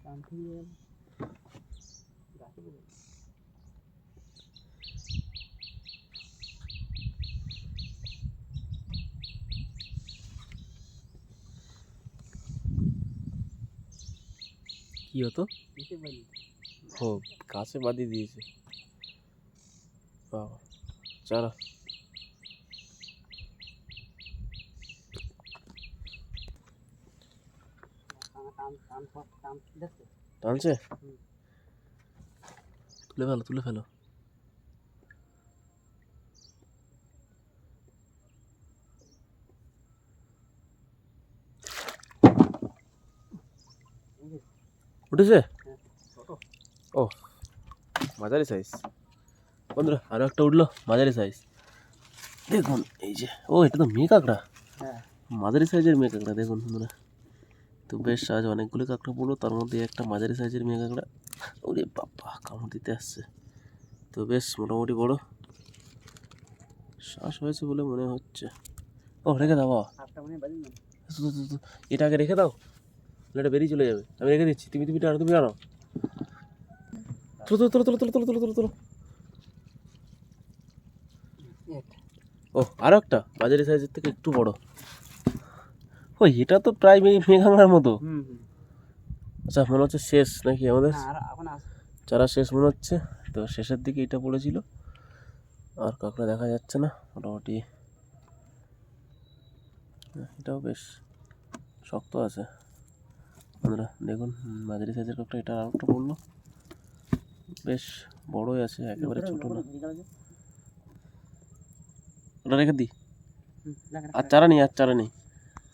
কি হতো? ও গাছে বাঁধিয়ে দিয়েছে বাবা। চলো টানছে, তুলে ফেলো তুলে ফেলো। উঠেছে? ও মাঝারি সাইজ বন্ধুরা, আরো একটা উঠলো মাঝারি সাইজ। দেখুন এই যে, ও এটা তো মেয়ে কাঁকড়া, মাঝারি সাইজের মেয়ে কাঁকড়া। দেখুন বন্ধুরা, তো বেশ আজ অনেকগুলো কাঁকড়া পড়লো, তার মধ্যে একটা মাঝারি সাইজের মেয়ে কাঁকড়া। ওরে বাবা, কামড় দিতে আসছে। তো বেশ মোটামুটি বড় শ্বাস হয়েছে বলে মনে হচ্ছে। ও রেখে দাও বাবা, এটা আগে রেখে দাও, এটা বেরিয়ে চলে যাবে। আমি রেখে দিচ্ছি, তুমি তুমি টানো, তুমি টানো। তুলো তুলো তুলো তুলো তুলো তুলো তুলো তুলো। ও আরো একটা মাঝারি সাইজের থেকে একটু বড়। ও এটা তো প্রায় মেয়ে কাঁকড়ার মতো। আচ্ছা মনে হচ্ছে শেষ নাকি আমাদের চারা শেষ মনে হচ্ছে। তো শেষের দিকে এটা পড়েছিল, আর কাঁকড়া দেখা যাচ্ছে না মোটামুটি। এটাও বেশ শক্ত আছে বন্ধুরা। দেখুন মাঝারি সাইজের কাঁকড়া, এটা আর একটা পড়লো, বেশ বড়ই আছে, একেবারে ছোট না। ওটা রেখে দিই, আর চারা নেই, আর চারা নেই।